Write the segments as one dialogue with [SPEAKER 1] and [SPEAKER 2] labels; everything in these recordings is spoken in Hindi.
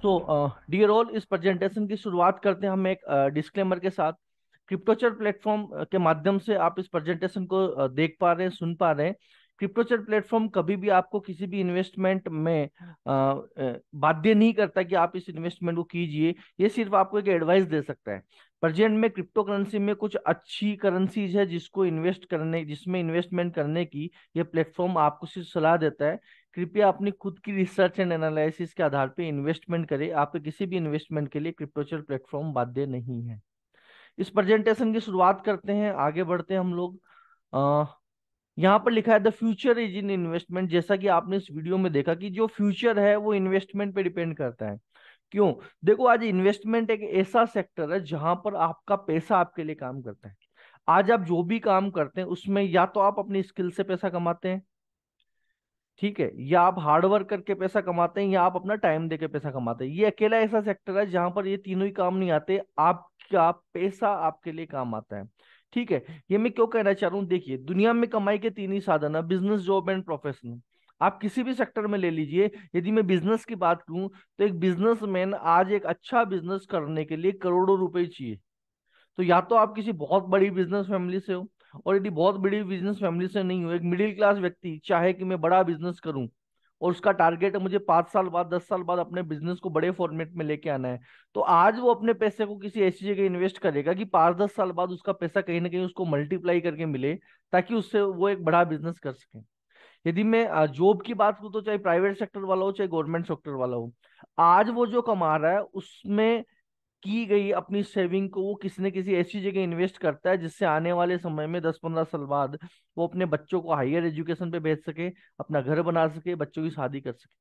[SPEAKER 1] डियर ऑल, इस प्रेजेंटेशन की शुरुआत करते हैं हम एक डिस्क्लेमर के साथ। क्रिप्टोचर प्लेटफॉर्म के माध्यम से आप इस प्रेजेंटेशन को देख पा रहे हैं, सुन पा रहे हैं। क्रिप्टोचर प्लेटफॉर्म कभी भी आपको किसी भी इन्वेस्टमेंट में बाध्य नहीं करता कि आप इस इन्वेस्टमेंट को कीजिए। ये सिर्फ आपको एक एडवाइस दे सकता है। प्रेजेंट में क्रिप्टो करेंसी में कुछ अच्छी करेंसीज है जिसमें इन्वेस्टमेंट करने की ये प्लेटफॉर्म आपको सिर्फ सलाह देता है। कृपया अपनी खुद की रिसर्च एंड एनालिसिस के आधार पे इन्वेस्टमेंट करें। आपके किसी भी इन्वेस्टमेंट के लिए क्रिप्टोचर प्लेटफॉर्म बाध्य नहीं है। इस प्रेजेंटेशन की शुरुआत करते हैं, आगे बढ़ते हैं हम लोग। अ, यहाँ पर लिखा है the future is in investment. जैसा कि आपने इस वीडियो में देखा कि जो फ्यूचर है वो इन्वेस्टमेंट पे डिपेंड करता है। क्यों? देखो, आज इन्वेस्टमेंट एक ऐसा सेक्टर है जहां पर आपका पैसा आपके लिए काम करता है। आज आप जो भी काम करते हैं उसमें या तो आप अपनी स्किल से पैसा कमाते हैं, ठीक है, या आप हार्ड वर्क करके पैसा कमाते हैं, या आप अपना टाइम देके पैसा कमाते हैं। ये अकेला ऐसा सेक्टर है जहां पर ये तीनों ही काम नहीं आते, आपका पैसा आपके लिए काम आता है। ठीक है। ये मैं क्यों कहना चाह रहा हूँ, देखिए, दुनिया में कमाई के तीन ही साधन है: बिजनेस, जॉब एंड प्रोफेशन। आप किसी भी सेक्टर में ले लीजिए। यदि मैं बिजनेस की बात करूं तो एक बिजनेसमैन आज एक अच्छा बिजनेस करने के लिए करोड़ों रुपए चाहिए। तो या तो आप किसी बहुत बड़ी बिजनेस फैमिली से हो, और यदि बहुत बड़ी बिजनेस फैमिली से नहीं हो, एक मिडिल क्लास व्यक्ति चाहे कि मैं बड़ा बिजनेस करूं और उसका टारगेट है मुझे 5 साल बाद, 10 साल बाद अपने बिजनेस को बड़े फॉर्मेट में लेके आना है, तो आज वो अपने पैसे को किसी ऐसी जगह इन्वेस्ट करेगा कि 5-10 साल बाद उसका पैसा कहीं ना कहीं उसको मल्टीप्लाई करके मिले, ताकि उससे वो एक बड़ा बिजनेस कर सके। यदि मैं जॉब की बात करूं तो चाहे प्राइवेट सेक्टर वाला हो चाहे गवर्नमेंट सेक्टर वाला हो, आज वो जो कमा रहा है उसमें की गई अपनी सेविंग को वो किसी न किसी ऐसी जगह इन्वेस्ट करता है जिससे आने वाले समय में 10-15 साल बाद वो अपने बच्चों को हायर एजुकेशन पे भेज सके, अपना घर बना सके, बच्चों की शादी कर सके।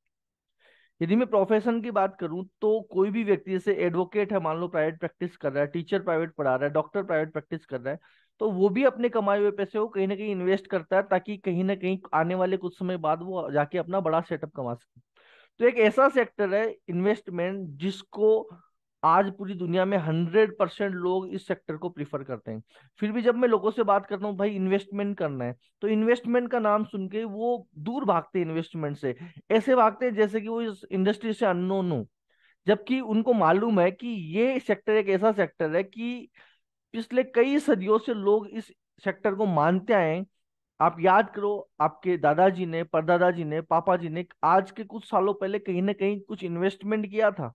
[SPEAKER 1] यदि मैं प्रोफेशन की बात करूं तो कोई भी व्यक्ति, जैसे एडवोकेट है, मान लो प्राइवेट प्रैक्टिस कर रहा है, टीचर प्राइवेट पढ़ा रहा है, डॉक्टर प्राइवेट प्रैक्टिस कर रहा है, तो वो भी अपने कमाए हुए पैसे को कहीं ना कहीं इन्वेस्ट करता है, ताकि कहीं ना कहीं आने वाले कुछ समय बाद वो जाके अपना बड़ा सेटअप कमा सके। तो एक ऐसा सेक्टर है इन्वेस्टमेंट जिसको आज पूरी दुनिया में 100% लोग इस सेक्टर को प्रीफर करते हैं। फिर भी जब मैं लोगों से बात करता हूँ भाई इन्वेस्टमेंट करना है, तो इन्वेस्टमेंट का नाम सुन के वो दूर भागते हैं इन्वेस्टमेंट से। ऐसे भागते हैं जैसे कि वो इस इंडस्ट्री से अननोन हो, जबकि उनको मालूम है कि ये सेक्टर एक ऐसा सेक्टर है कि पिछले कई सदियों से लोग इस सेक्टर को मानते आए हैं। आप याद करो, आपके दादाजी ने, परदादाजी ने, पापा जी ने आज के कुछ सालों पहले कहीं ना कहीं कुछ इन्वेस्टमेंट किया था।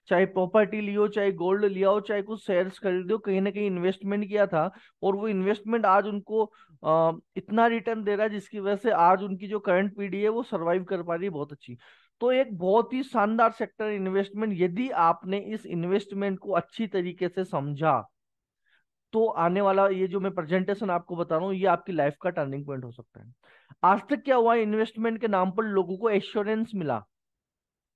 [SPEAKER 1] चाहे प्रॉपर्टी लियो, चाहे गोल्ड लिया हो, चाहे कुछ शेयर्स खरीदे हो, कहीं ना कहीं इन्वेस्टमेंट किया था। और वो इन्वेस्टमेंट आज उनको इतना रिटर्न दे रहा है जिसकी वजह से आज उनकी जो करंट पीढ़ी है वो सरवाइव कर पा रही है बहुत अच्छी। तो एक बहुत ही शानदार सेक्टर इन्वेस्टमेंट, यदि आपने इस इन्वेस्टमेंट को अच्छी तरीके से समझा तो आने वाला ये जो मैं प्रेजेंटेशन आपको बता रहा हूँ ये आपकी लाइफ का टर्निंग पॉइंट हो सकता है। आज तक क्या हुआ, इन्वेस्टमेंट के नाम पर लोगों को एश्योरेंस मिला,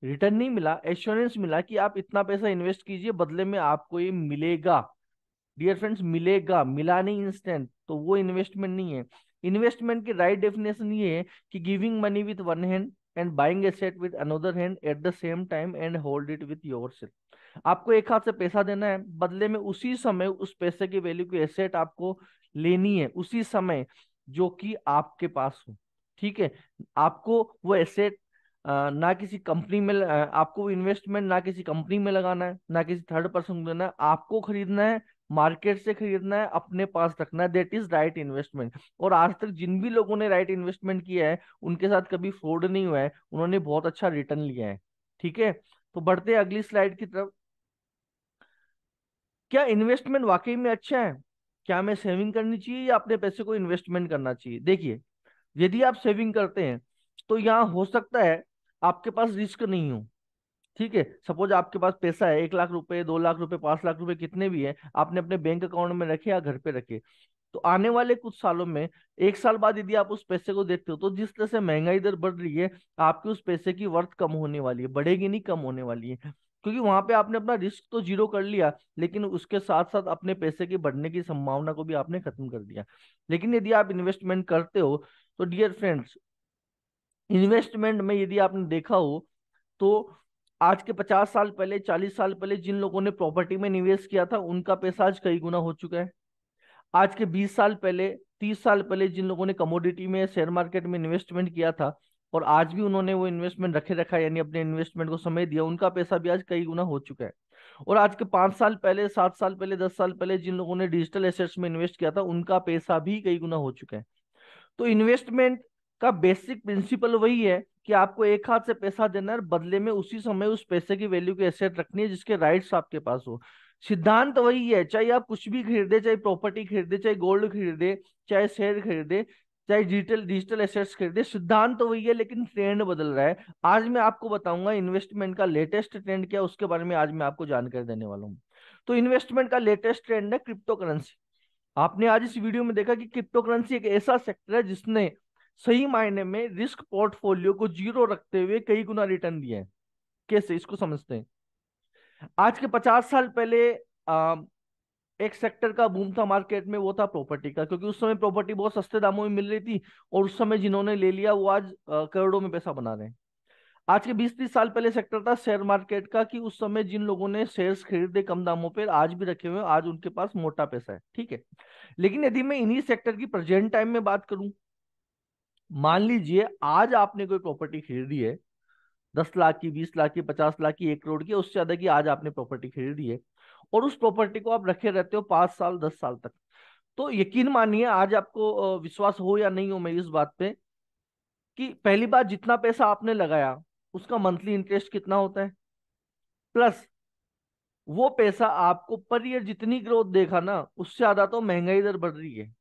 [SPEAKER 1] रिटर्न नहीं मिला, एश्योरेंस मिला कि आप इतना पैसा इन्वेस्ट कीजिए, बदले में आपको ये मिलेगा। डियर फ्रेंड्स, मिलेगा, मिला नहीं इंस्टेंट, तो वो इन्वेस्टमेंट नहीं है। इन्वेस्टमेंट की राइट डेफिनेशन ये है कि giving money with one hand and buying asset with another hand at the same time and hold it with yourself. आपको एक हाथ से पैसा देना है, बदले में उसी समय उस पैसे की वैल्यू की एसेट आपको लेनी है, उसी समय जो कि आपके पास हो। ठीक है। आपको वो एसेट ना किसी कंपनी में आपको वो इन्वेस्टमेंट ना किसी कंपनी में लगाना है, ना किसी थर्ड पर्सन को देना है, आपको खरीदना है, मार्केट से खरीदना है, अपने पास रखना है। That is right investment. और आज तक जिन भी लोगों ने राइट इन्वेस्टमेंट किया है उनके साथ कभी फ्रॉड नहीं हुआ है, उन्होंने बहुत अच्छा रिटर्न लिया है। ठीक है। तो बढ़ते हैं अगली स्लाइड की तरफ। क्या इन्वेस्टमेंट वाकई में अच्छा है? क्या हमें सेविंग करनी चाहिए या अपने पैसे को इन्वेस्टमेंट करना चाहिए? देखिए, यदि आप सेविंग करते हैं तो यहाँ हो सकता है आपके पास रिस्क नहीं हो। ठीक है। सपोज आपके पास पैसा है, 1 लाख रुपए, 2 लाख रुपए, 5 लाख रुपए, कितने भी है, आपने अपने बैंक अकाउंट में रखे या घर पे रखे, तो आने वाले कुछ सालों में, 1 साल बाद यदि आप उस पैसे को देखते हो तो जिस तरह से महंगाई दर बढ़ रही है, आपकी उस पैसे की वर्थ कम होने वाली है, बढ़ेगी नहीं, कम होने वाली है। क्योंकि वहां पे आपने अपना रिस्क तो जीरो कर लिया, लेकिन उसके साथ साथ अपने पैसे के बढ़ने की संभावना को भी आपने खत्म कर दिया। लेकिन यदि आप इन्वेस्टमेंट करते हो तो डियर फ्रेंड्स, इन्वेस्टमेंट में यदि आपने देखा हो तो आज के 50 साल पहले, 40 साल पहले जिन लोगों ने प्रॉपर्टी में निवेश किया था उनका पैसा आज कई गुना हो चुका है। आज के 20 साल पहले, 30 साल पहले जिन लोगों ने कमोडिटी में, शेयर मार्केट में इन्वेस्टमेंट किया था और आज भी उन्होंने वो इन्वेस्टमेंट रखे रखा है, यानी अपने इन्वेस्टमेंट को समय दिया, उनका पैसा भी आज कई गुना हो चुका है। और आज के 5 साल पहले, 7 साल पहले, 10 साल पहले जिन लोगों ने डिजिटल एसेट्स में इन्वेस्ट किया था, उनका पैसा भी कई गुना हो चुका है। तो इन्वेस्टमेंट का बेसिक प्रिंसिपल वही है कि आपको एक हाथ से पैसा देना है और बदले में उसी समय उस पैसे की वैल्यू की एसेट रखनी है जिसके राइट्स आपके पास हो। सिद्धांत वही है, चाहे आप कुछ भी खरीदे, चाहे प्रॉपर्टी खरीदे, चाहे गोल्ड खरीदे, चाहे शेयर खरीदे, चाहे डिजिटल डिजिटल एसेट्स खरीदे, सिद्धांत तो वही है, लेकिन ट्रेंड बदल रहा है। आज मैं आपको बताऊंगा इन्वेस्टमेंट का लेटेस्ट ट्रेंड क्या है, उसके बारे में आज मैं आपको जानकारी देने वाला हूँ। तो इन्वेस्टमेंट का लेटेस्ट ट्रेंड है क्रिप्टो करेंसी। आपने आज इस वीडियो में देखा कि क्रिप्टो करेंसी एक ऐसा सेक्टर है जिसने सही मायने में रिस्क पोर्टफोलियो को जीरो रखते हुए कई गुना रिटर्न दिया है। कैसे, इसको समझते हैं। आज के 50 साल पहले आ, एक सेक्टर का बूम था मार्केट में, वो था प्रॉपर्टी का, क्योंकि उस समय प्रॉपर्टी बहुत सस्ते दामों में मिल रही थी और उस समय जिन्होंने ले लिया वो आज करोड़ों में पैसा बना रहे हैं। आज के 20-30 साल पहले सेक्टर था शेयर मार्केट का, कि उस समय जिन लोगों ने शेयर्स खरीदे कम दामों पर, आज भी रखे हुए हैं, आज उनके पास मोटा पैसा है, ठीक है। लेकिन यदि मैं इन्हीं सेक्टर की प्रेजेंट टाइम में बात करूं, मान लीजिए आज आपने कोई प्रॉपर्टी खरीदी है, 10 लाख की, 20 लाख की, 50 लाख की, 1 करोड़ की, उससे ज्यादा की आज आपने प्रॉपर्टी खरीदी है, और उस प्रॉपर्टी को आप रखे रहते हो 5 साल 10 साल तक। तो यकीन मानिए, आज आपको विश्वास हो या नहीं हो मेरी इस बात पे, कि पहली बात, जितना पैसा आपने लगाया उसका मंथली इंटरेस्ट कितना होता है, प्लस वो पैसा आपको पर ईयर जितनी ग्रोथ देखा ना, उससे ज्यादा तो महंगाई दर बढ़ रही है।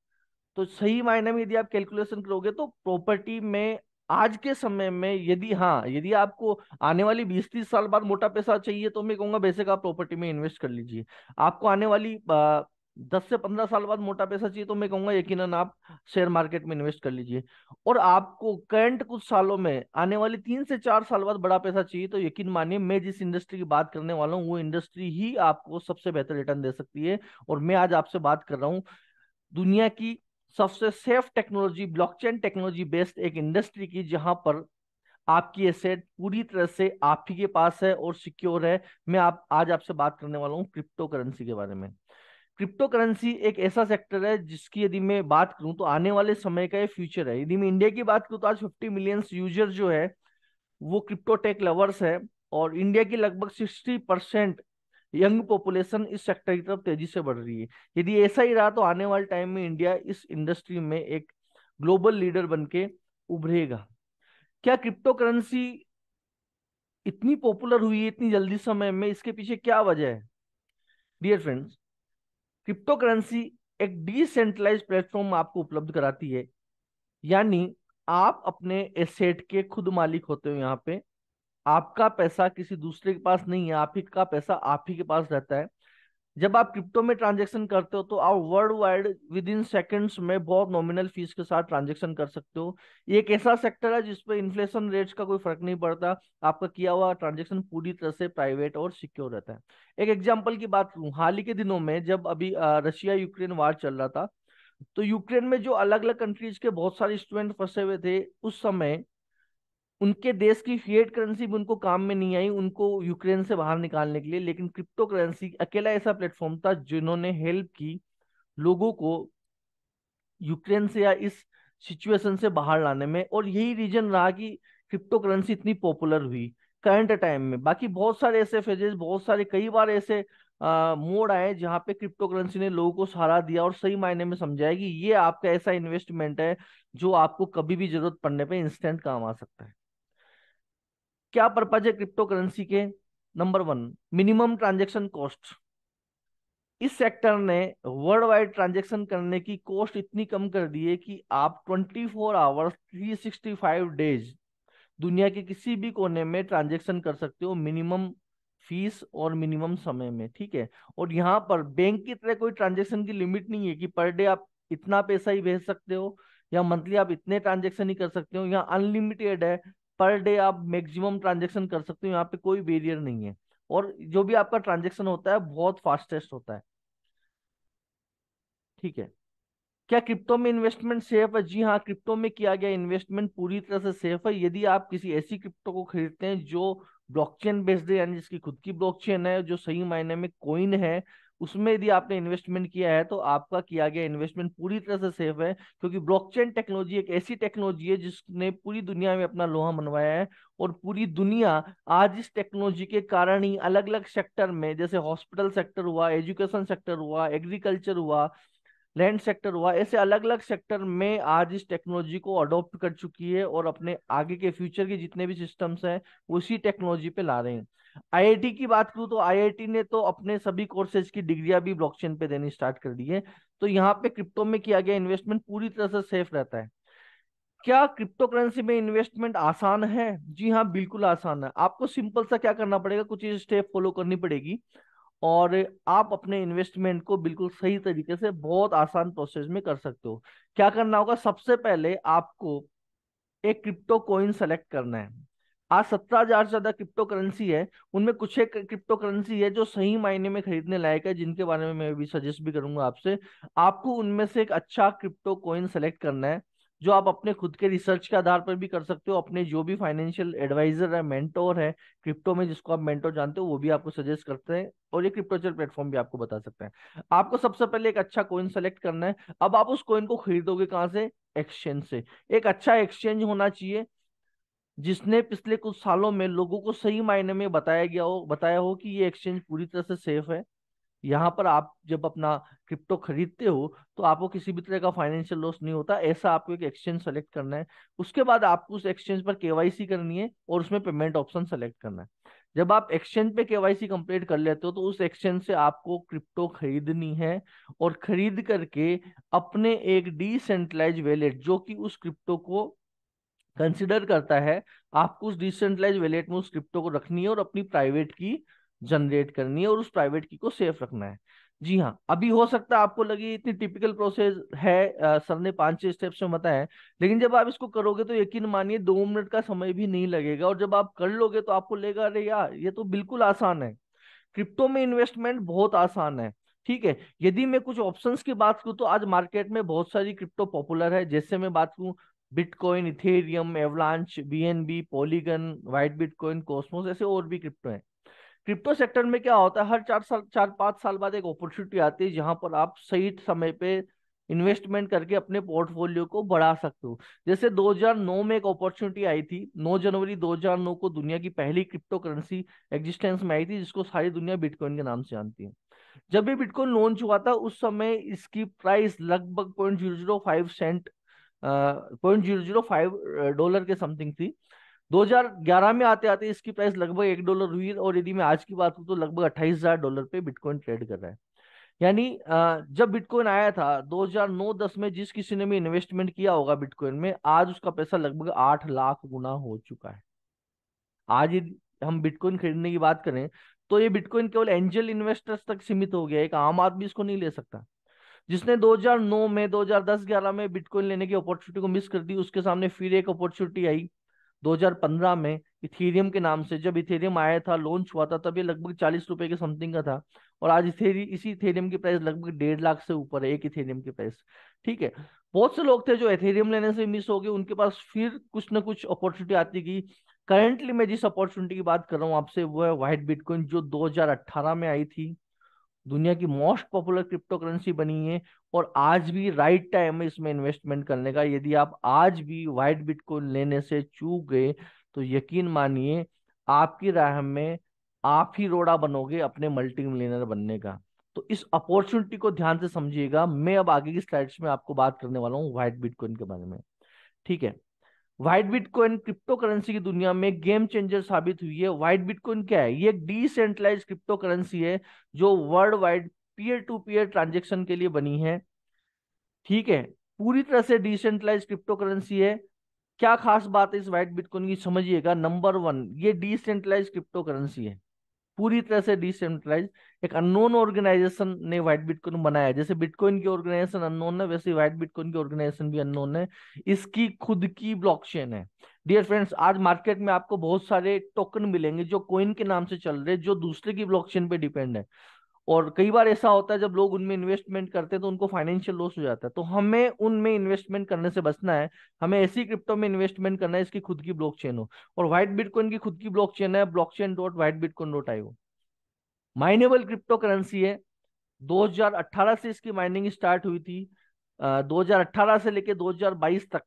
[SPEAKER 1] तो सही मायने में यदि आप कैलकुलेशन करोगे तो प्रॉपर्टी में आज के समय में, यदि हाँ, यदि आपको आने वाली 20-30 साल बाद मोटा पैसा चाहिए, तो मैं कहूंगा बेशक आप प्रॉपर्टी में इन्वेस्ट कर लीजिए। आपको आने वाली 10 से 15 साल बाद मोटा पैसा चाहिए, तो मैं कहूंगा यकीनन आप शेयर मार्केट में इन्वेस्ट कर लीजिए। और आपको करंट कुछ सालों में आने वाली 3 से 4 साल बाद बड़ा पैसा चाहिए, तो यकीन मानिए मैं जिस इंडस्ट्री की बात करने वाला हूँ वो इंडस्ट्री ही आपको सबसे बेहतर रिटर्न दे सकती है। और मैं आज आपसे बात कर रहा हूँ दुनिया की सबसे safe technology, blockchain technology based एक इंडस्ट्री की, जहां पर आपकी एसेट पूरी तरह से आप ही के पास है और सिक्योर है। मैं आप आज आपसे बात करने वाला हूं क्रिप्टो करेंसी के बारे में। क्रिप्टो करेंसी एक ऐसा सेक्टर है जिसकी यदि मैं बात करूं तो आने वाले समय का ये फ्यूचर है। यदि मैं इंडिया की बात करूं तो आज 50 मिलियन यूजर जो है वो क्रिप्टो टेक लवर्स है, और इंडिया की लगभग 60% यंग पॉपुलेशन इस सेक्टर की तरफ तेजी से बढ़ रही है। यदि ऐसा ही रहा तो आने वाले टाइम में इंडिया इस इंडस्ट्री में एक ग्लोबल लीडर बन के उभरेगा। क्या क्रिप्टो करेंसी इतनी पॉपुलर हुई है इतनी जल्दी समय में, इसके पीछे क्या वजह है? डियर फ्रेंड्स, क्रिप्टो करेंसी एक डिसेंट्रलाइज प्लेटफॉर्म आपको उपलब्ध कराती है, यानी आप अपने एसेट के खुद मालिक होते हो। यहाँ पे आपका पैसा किसी दूसरे के पास नहीं है, आप ही का पैसा आप ही के पास रहता है। जब आप क्रिप्टो में ट्रांजेक्शन करते हो तो आप world wide with in seconds में बहुत नॉमिनल फीस के साथ ट्रांजेक्शन कर सकते हो। ये एक ऐसा सेक्टर है जिसपे इन्फ्लेशन रेट्स का कोई फर्क नहीं पड़ता, आपका किया हुआ ट्रांजेक्शन पूरी तरह से प्राइवेट और सिक्योर रहता है। एक एग्जांपल की बात करूं, हाल ही के दिनों में जब अभी रशिया यूक्रेन वार चल रहा था, तो यूक्रेन में जो अलग अलग कंट्रीज के बहुत सारे स्टूडेंट फंसे हुए थे, उस समय उनके देश की फिएट करेंसी भी उनको काम में नहीं आई, उनको यूक्रेन से बाहर निकालने के लिए। लेकिन क्रिप्टो करेंसी अकेला ऐसा प्लेटफॉर्म था जिन्होंने हेल्प की लोगों को यूक्रेन से या इस सिचुएशन से बाहर लाने में, और यही रीजन रहा कि क्रिप्टो करेंसी इतनी पॉपुलर हुई करंट टाइम में। बाकी बहुत सारे ऐसे फेजेस, बहुत सारे कई बार ऐसे मोड़ आए जहां पे क्रिप्टो करेंसी ने लोगों को सहारा दिया और सही मायने में समझाया कि ये आपका ऐसा इन्वेस्टमेंट है जो आपको कभी भी जरूरत पड़ने पे इंस्टेंट काम आ सकता है। क्या पर्पज है क्रिप्टो करेंसी के? Number 1, minimum transaction cost. इस सेक्टर ने वर्ल्ड वाइड ट्रांजेक्शन करने की कॉस्ट इतनी कम कर दी है कि आप 24 आवर्स 365 डेज दुनिया के किसी भी कोने में ट्रांजेक्शन कर सकते हो, मिनिमम फीस और मिनिमम समय में, ठीक है। और यहाँ पर बैंक की तरह कोई ट्रांजेक्शन की लिमिट नहीं है कि पर डे आप इतना पैसा ही भेज सकते हो या मंथली आप इतने ट्रांजेक्शन ही कर सकते हो। यहाँ अनलिमिटेड है, पर डे आप मैक्सिमम ट्रांजेक्शन कर सकते हो, यहाँ पे कोई बैरियर नहीं है। और जो भी आपका ट्रांजेक्शन होता है बहुत फास्टेस्ट होता है, ठीक है। क्या क्रिप्टो में इन्वेस्टमेंट सेफ है? जी हाँ, क्रिप्टो में किया गया इन्वेस्टमेंट पूरी तरह से सेफ है। यदि आप किसी ऐसी क्रिप्टो को खरीदते हैं जो ब्लॉकचेन बेस्ड है, यानी जिसकी खुद की ब्लॉकचेन है, जो सही मायने में कॉइन है, उसमें यदि आपने इन्वेस्टमेंट किया है तो आपका किया गया इन्वेस्टमेंट पूरी तरह से सेफ है, क्योंकि ब्लॉकचेन टेक्नोलॉजी एक ऐसी टेक्नोलॉजी है जिसने पूरी दुनिया में अपना लोहा मनवाया है। और पूरी दुनिया आज इस टेक्नोलॉजी के कारण ही अलग अलग सेक्टर में, जैसे हॉस्पिटल सेक्टर हुआ, एजुकेशन सेक्टर हुआ, एग्रीकल्चर हुआ, लैंड सेक्टर हुआ, ऐसे अलग अलग सेक्टर में आज इस टेक्नोलॉजी को अडॉप्ट कर चुकी है और अपने आगे के फ्यूचर के जितने भी सिस्टम्स हैं वो इसी टेक्नोलॉजी पे ला रहे हैं। आईआईटी की बात करूँ तो आईआईटी ने तो अपने सभी कोर्सेज की डिग्रियां भी ब्लॉकचेन पे देनी स्टार्ट कर दी है। तो यहाँ पे क्रिप्टो में किया गया इन्वेस्टमेंट पूरी तरह से सेफ रहता है। क्या क्रिप्टो करेंसी में इन्वेस्टमेंट आसान है? जी हाँ, बिल्कुल आसान है। आपको सिंपल सा क्या करना पड़ेगा, कुछ स्टेप फॉलो करनी पड़ेगी और आप अपने इन्वेस्टमेंट को बिल्कुल सही तरीके से बहुत आसान प्रोसेस में कर सकते हो। क्या करना होगा, सबसे पहले आपको एक क्रिप्टो कॉइन सेलेक्ट करना है। आज 17,000 से ज्यादा क्रिप्टो करेंसी है, उनमें कुछ एक क्रिप्टो करेंसी है जो सही मायने में खरीदने लायक है, जिनके बारे में मैं भी सजेस्ट भी करूंगा आपसे। आपको उनमें से एक अच्छा क्रिप्टो कॉइन सेलेक्ट करना है, जो आप अपने खुद के रिसर्च के आधार पर भी कर सकते हो। अपने जो भी फाइनेंशियल एडवाइजर है, मेंटोर है क्रिप्टो में, जिसको आप मेंटोर जानते हो, वो भी आपको सजेस्ट करते हैं और ये क्रिप्टोचर प्लेटफॉर्म भी आपको बता सकते हैं। आपको सबसे पहले एक अच्छा कॉइन सेलेक्ट करना है। अब आप उस कॉइन को खरीदोगे कहाँ से? एक्सचेंज से। एक अच्छा एक्सचेंज होना चाहिए जिसने पिछले कुछ सालों में लोगों को सही मायने में बताया हो कि ये एक्सचेंज पूरी तरह से सेफ है। यहाँ पर आप जब अपना क्रिप्टो खरीदते हो तो आपको किसी भी तरह का फाइनेंशियल लॉस नहीं होता। ऐसा आपको एक एक्सचेंज सेलेक्ट करना है। उसके बाद आपको उस एक्सचेंज पर केवाईसी करनी है और उसमें पेमेंट ऑप्शन सेलेक्ट करना है। जब आप एक्सचेंज पे केवाईसी कंप्लीट कर लेते हो तो उस एक्सचेंज से आपको क्रिप्टो खरीदनी है और खरीद करके अपने एक डिसेंट्रलाइज वैलेट जो कि उस क्रिप्टो को कंसिडर करता है, आपको उस डिसेंट्रलाइज वैलेट में उस क्रिप्टो को रखनी है और अपनी प्राइवेट की जनरेट करनी है और उस प्राइवेट की को सेफ रखना है। जी हाँ, अभी हो सकता है आपको लगे इतनी टिपिकल प्रोसेस है, सर ने 5-6 स्टेप्स में बताया है, लेकिन जब आप इसको करोगे तो यकीन मानिए 2 मिनट का समय भी नहीं लगेगा और जब आप कर लोगे तो आपको लगेगा अरे यार ये तो बिल्कुल आसान है। क्रिप्टो में इन्वेस्टमेंट बहुत आसान है। ठीक है, यदि मैं कुछ ऑप्शंस की बात करूं तो आज मार्केट में बहुत सारी क्रिप्टो पॉपुलर है। जैसे मैं बात करूं bitcoin, Ethereum, avalanche, BNB, polygon, white bitcoin, Cosmos, ऐसे और भी क्रिप्टो है। क्रिप्टो सेक्टर में क्या होता है, हर 4 साल 4-5 साल बाद एक अपॉर्चुनिटी आती है जहां पर आप सही समय पे इन्वेस्टमेंट करके अपने पोर्टफोलियो को बढ़ा सकते हो। जैसे 2009 में एक अपॉर्चुनिटी आई थी, 9 जनवरी 2009 को दुनिया की पहली क्रिप्टो करेंसी एग्जिस्टेंस में आई थी, जिसको सारी दुनिया बिटकॉइन के नाम से जानती है। जब ये बिटकॉइन लॉन्च हुआ था उस समय इसकी प्राइस लगभग 0.005 सेंट, $0.005 के समथिंग थी। 2011 में आते आते इसकी प्राइस लगभग $1 हुई और यदि मैं आज की बात करूं तो लगभग $28,000 पे बिटकॉइन ट्रेड कर रहा है। यानी जब बिटकॉइन आया था 2009-10 में, जिस किसी ने भी इन्वेस्टमेंट किया होगा बिटकॉइन में, आज उसका पैसा लगभग 8 लाख गुना हो चुका है। आज यदि हम बिटकॉइन खरीदने की बात करें तो ये बिटकॉइन केवल एंजल इन्वेस्टर्स तक सीमित हो गया है, एक आम आदमी इसको नहीं ले सकता। जिसने 2009 में, 2010-11 में बिटकॉइन लेने की अपॉर्चुनिटी को मिस कर दी, उसके सामने फिर एक अपॉर्चुनिटी आई 2015 में इथेरियम के नाम से। जब इथेरियम आया था, लॉन्च हुआ था, तब ये लगभग ₹40 के समथिंग का था और आज इसी इथेरियम की प्राइस लगभग 1.5 लाख से ऊपर है, एक इथेरियम की प्राइस। ठीक है, बहुत से लोग थे जो इथेरियम लेने से मिस हो गए, उनके पास फिर कुछ ना कुछ अपॉर्चुनिटी आती गई। करंटली मैं जिस अपॉर्चुनिटी की बात कर रहा हूँ आपसे वो है व्हाइट बिटकॉइन, जो 2018 में आई थी, दुनिया की मोस्ट पॉपुलर क्रिप्टो करेंसी बनी है। और आज भी राइट टाइम है इसमें इन्वेस्टमेंट करने का। यदि आप आज भी व्हाइट बिटकॉइन लेने से चूक गए तो यकीन मानिए आपकी राह में आप ही रोड़ा बनोगे अपने मल्टी मिलियनर बनने का। तो इस अपॉर्चुनिटी को ध्यान से समझिएगा। मैं अब आगे की स्लाइड्स में आपको बात करने वाला हूँ व्हाइट बिटकॉइन के बारे में। ठीक है, व्हाइट बिटकॉइन क्रिप्टो करेंसी की दुनिया में गेम चेंजर साबित हुई है। व्हाइट बिटकॉइन क्या है? ये एक डिसेंट्रलाइज क्रिप्टो करेंसी है जो world wide peer to peer transaction के लिए बनी है। ठीक है, पूरी तरह से डिसेंट्रलाइज क्रिप्टो करेंसी है। क्या खास बात है इस व्हाइट बिटकॉइन की, समझिएगा। नंबर वन, ये डिसेंट्रलाइज क्रिप्टो करेंसी है, पूरी तरह से डिसेंट्रलाइज। एक अननोन ऑर्गेनाइजेशन ने व्हाइट बिटकॉइन बनाया है। जैसे बिटकॉइन की ऑर्गेनाइजेशन अननोन है, वैसे व्हाइट बिटकॉइन की ऑर्गेनाइजेशन भी अननोन है। इसकी खुद की ब्लॉकचेन है। डियर फ्रेंड्स, आज मार्केट में आपको बहुत सारे टोकन मिलेंगे जो कॉइन के नाम से चल रहे हैं, जो दूसरे की ब्लॉकचेन पे डिपेंड है। और कई बार ऐसा होता है जब लोग उनमें इन्वेस्टमेंट करते हैं तो उनको फाइनेंशियल लॉस हो जाता है। तो हमें उनमें इन्वेस्टमेंट करने से बचना है। हमें ऐसी क्रिप्टो में इन्वेस्टमेंट करना है इसकी खुद की ब्लॉकचेन हो। और व्हाइट बिटकॉइन की खुद की ब्लॉकचेन है blockchain.whitebitcoin.io। माइनेबल क्रिप्टो करेंसी है, 2018 से इसकी माइनिंग स्टार्ट हुई थी। 2018 से लेके 2022 तक,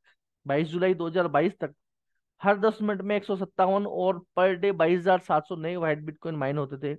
[SPEAKER 1] 22 जुलाई 2022 तक हर 10 मिनट में 157 और पर डे 22,700 नए वाइट बिटकॉइन माइन होते थे।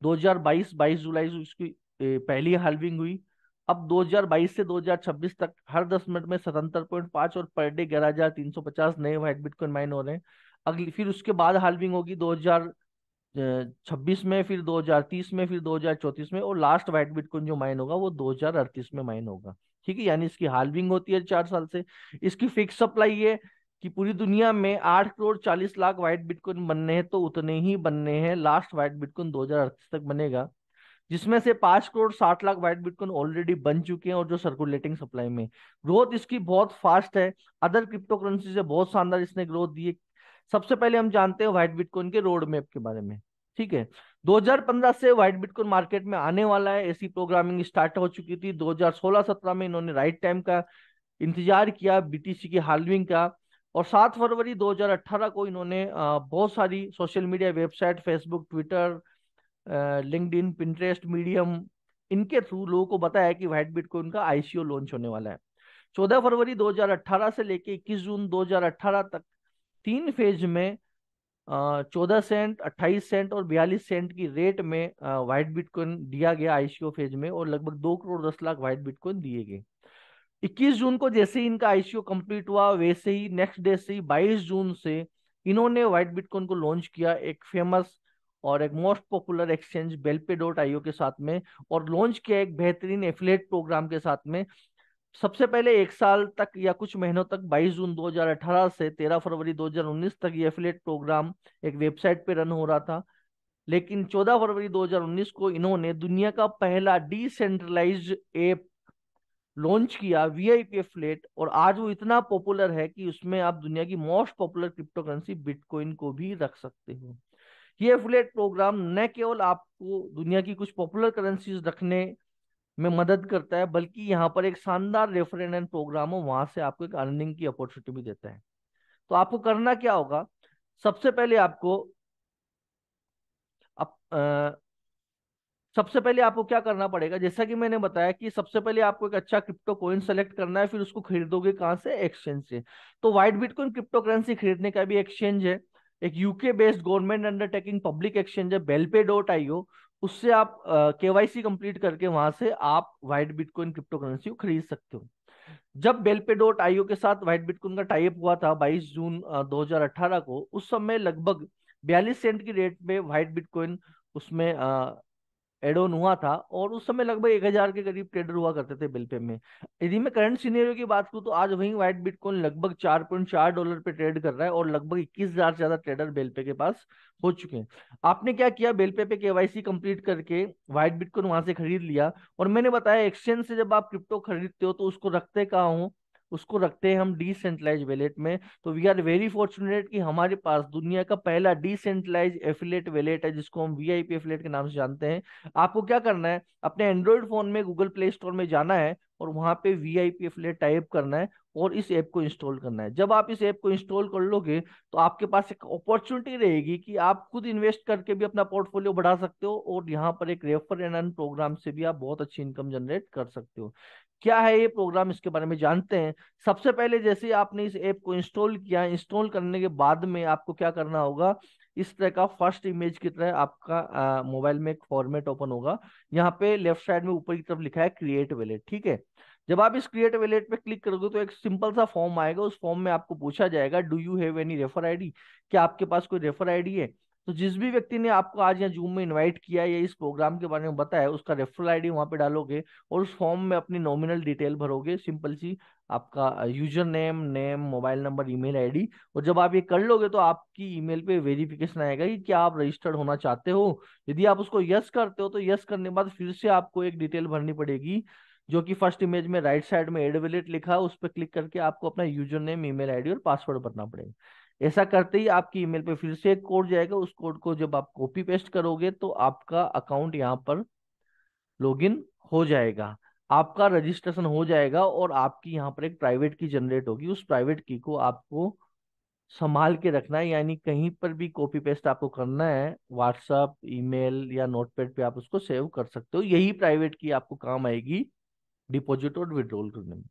[SPEAKER 1] 2022 22 जुलाई से उसकी पहली हाल्विंग हुई। अब 2022 से 2026 तक हर 10 मिनट में 77.5 और पर डे 11,350 नए वाइट बिटकॉइन माइन हो रहे हैं। अगली फिर उसके बाद हाल्विंग होगी 2026 में, फिर 2030 में, फिर 2034 में, और लास्ट वाइट बिटकॉइन जो माइन होगा वो 2038 में माइन होगा। ठीक है, यानी इसकी हाल्विंग होती है 4 साल से। इसकी फिक्स सप्लाई है कि पूरी दुनिया में 8 करोड़ 40 लाख वाइट बिटकॉइन बनने हैं, तो उतने ही बनने हैं। लास्ट वाइट बिटकॉइन 2038 तक बनेगा, जिसमें से 5 crore 60 lakh white bitcoin already बन चुके हैं और जो सर्कुलेटिंग सप्लाई में। ग्रोथ इसकी बहुत फास्ट है, अदर क्रिप्टो करेंसी से बहुत शानदार इसने ग्रोथ दी है। सबसे पहले हम जानते हैं व्हाइट बिटकॉइन के रोड मैप के बारे में। ठीक है, 2015 से व्हाइट बिटकॉइन मार्केट में आने वाला है, ऐसी प्रोग्रामिंग स्टार्ट हो चुकी थी। 2016-17 में इन्होंने राइट टाइम का इंतजार किया बीटीसी की हाल्विंग का, और 7 फरवरी 2018 को इन्होंने बहुत सारी social media website, Facebook, Twitter, LinkedIn, Pinterest, medium, इनके थ्रू लोगों को बताया कि व्हाइट बिटकॉइन का आईसीओ लॉन्च होने वाला है। 14 फरवरी 2018 से लेके 21 जून 2018 तक 3 फेज में 14 सेंट, 28 सेंट और 42 सेंट की रेट में व्हाइट बिटकॉइन दिया गया आईसीओ फेज में, और लगभग 2 करोड़ 10 लाख व्हाइट बिटकॉइन दिए गए। 21 जून को जैसे ही इनका आईसीओ कंप्लीट हुआ, वैसे ही नेक्स्ट डे से ही 22 जून से इन्होंने व्हाइट बिटकॉइन को लॉन्च किया एक फेमस और एक मोस्ट पॉपुलर एक्सचेंज belpe.io के साथ में, और लॉन्च किया एक बेहतरीन एफिलिएट प्रोग्राम के साथ में। सबसे पहले 1 साल तक या कुछ महीनों तक 22 जून 2018 से 13 फरवरी 2019 तक ये एफिलिएट प्रोग्राम एक वेबसाइट पे रन हो रहा था। लेकिन 14 फरवरी 2019 को इन्होंने दुनिया का पहला डिसेंट्रलाइज्ड ऐप लॉन्च किया, वीआईपी एफिलिएट, और आज वो इतना पॉपुलर है कि उसमें आप दुनिया की most popular crypto currency bitcoin को भी रख सकते हो। ये एफिलिएट प्रोग्राम न केवल आपको दुनिया की कुछ पॉपुलर करेंसीज रखने में मदद करता है, बल्कि यहाँ पर एक शानदार रेफरेंस एंड प्रोग्राम हो, वहां से आपको एक अर्निंग की अपॉर्चुनिटी भी देता है। तो आपको करना क्या होगा, सबसे पहले आपको अप, अ, सबसे पहले आपको क्या करना पड़ेगा, जैसा कि मैंने बताया कि सबसे पहले आपको एक अच्छा क्रिप्टो कॉइन सेलेक्ट करना है, फिर उसको खरीदोगे कहाँ से, एक्सचेंज से। तो व्हाइट बिटकॉइन क्रिप्टो करेंसी खरीदने का भी एक्सचेंज है, एक UK based government undertaking public exchange है belpe.io। उससे आप केवाईसी कंप्लीट करके वहां से आप व्हाइट बिटकॉइन क्रिप्टो करेंसी को खरीद सकते हो। जब belpe.io के साथ व्हाइट बिटकॉइन का टाइप हुआ था 22 जून 2018 को, उस समय लगभग 42 सेंट की रेट में व्हाइट बिटकॉइन उसमें एड ऑन हुआ था, और उस समय लगभग 1,000 के करीब ट्रेडर हुआ करते थे बिल पे में। यदि मैं करंट सिनेरियो की बात करूं तो आज वही व्हाइट बिटकॉइन लगभग $4.4 पे ट्रेड कर रहा है, और लगभग 21,000 से ज्यादा ट्रेडर बेल पे के पास हो चुके हैं। आपने क्या किया, बेल पे केवाईसी कंप्लीट करके व्हाइट बिटकॉइन वहां से खरीद लिया। और मैंने बताया एक्सचेंज से जब आप क्रिप्टो खरीदते हो तो उसको रखते कहाँ हो, उसको रखते हैं हम डिसेंट्रलाइज वैलेट में। तो वी आर वेरी फॉर्चुनेट कि हमारे पास दुनिया का पहला डिसेंट्रलाइज एफिलेट वैलेट है, जिसको हम वीआईपी एफिलेट के नाम से जानते हैं। आपको क्या करना है, अपने एंड्रॉइड फोन में गूगल प्ले स्टोर में जाना है, और वहां पे वीआईपी एफिलिएट टाइप करना है, और इस ऐप को इंस्टॉल करना है। जब आप इस ऐप को इंस्टॉल कर लोगे तो आपके पास एक अपॉर्चुनिटी रहेगी कि आप खुद इन्वेस्ट करके भी अपना पोर्टफोलियो बढ़ा सकते हो, और यहाँ पर एक रेफर एंड अर्न प्रोग्राम से भी आप बहुत अच्छी इनकम जनरेट कर सकते हो। क्या है ये प्रोग्राम, इसके बारे में जानते हैं। सबसे पहले जैसे ही आपने इस ऐप को इंस्टॉल किया, इंस्टॉल करने के बाद में आपको क्या करना होगा, इस तरह का फर्स्ट इमेज की तरह आपका मोबाइल में एक फॉर्मेट ओपन होगा। यहाँ पे लेफ्ट साइड में ऊपर की तरफ लिखा है क्रिएट वैलेट। ठीक है, जब आप इस क्रिएट वैलेट पे क्लिक करोगे तो एक सिंपल सा फॉर्म आएगा। उस फॉर्म में आपको पूछा जाएगा, do you have any refer ID, क्या आपके पास कोई रेफर आईडी है। तो जिस भी व्यक्ति ने आपको आज यहाँ जूम में इनवाइट किया या इस प्रोग्राम के बारे में बताया, उसका रेफरल आईडी वहां पे डालोगे, और उस फॉर्म में अपनी नॉमिनल डिटेल भरोगे, सिंपल सी, आपका user name, mobile number, email ID. और जब आप ये कर लोगे तो आपकी ईमेल पे वेरिफिकेशन आएगा कि क्या आप रजिस्टर्ड होना चाहते हो। यदि आप उसको यस करते हो तो यस करने के बाद फिर से आपको एक डिटेल भरनी पड़ेगी, जो कि फर्स्ट इमेज में राइट साइड में एड वैलेट लिखा है, उस पर क्लिक करके आपको अपना यूजर नेम, ईमेल आईडी और पासवर्ड भरना पड़ेगा। ऐसा करते ही आपकी ईमेल पे फिर से एक कोड जाएगा, उस कोड को जब आप कॉपी पेस्ट करोगे तो आपका अकाउंट यहाँ पर लॉगिन हो जाएगा, आपका रजिस्ट्रेशन हो जाएगा, और आपकी यहाँ पर एक प्राइवेट की जनरेट होगी। उस प्राइवेट की को आपको संभाल के रखना है, यानी कहीं पर भी कॉपी पेस्ट आपको करना है, व्हाट्सअप, ईमेल या नोटपैड पे आप उसको सेव कर सकते हो। यही प्राइवेट की आपको काम आएगी डिपॉजिट और विड्रॉल करने में।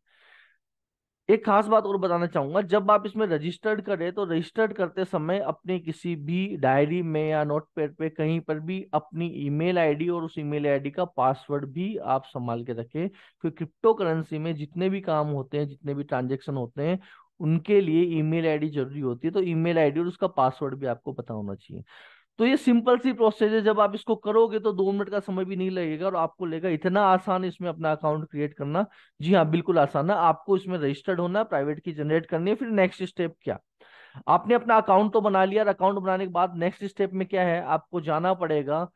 [SPEAKER 1] एक खास बात और बताना चाहूंगा, जब आप इसमें रजिस्टर्ड करें तो रजिस्टर्ड करते समय अपने किसी भी डायरी में या नोटपैड पे कहीं पर भी अपनी ईमेल आईडी और उस ईमेल आईडी का पासवर्ड भी आप संभाल के रखें, क्योंकि क्रिप्टो करेंसी में जितने भी काम होते हैं, जितने भी ट्रांजेक्शन होते हैं, उनके लिए ईमेल आईडी जरूरी होती है। तो ईमेल आईडी और उसका पासवर्ड भी आपको पता होना चाहिए। तो ये सिंपल सी प्रोसेस है, जब आप इसको करोगे तो 2 मिनट का समय भी नहीं लगेगा और आपको लगेगा इतना आसान इसमें अपना अकाउंट क्रिएट करना। जी हाँ, बिल्कुल आसान है। आपको इसमें रजिस्टर्ड होना है, प्राइवेट की जनरेट करनी है। फिर नेक्स्ट स्टेप क्या, आपने अपना अकाउंट तो बना लिया, और अकाउंट बनाने के बाद नेक्स्ट स्टेप में क्या है, आपको जाना पड़ेगा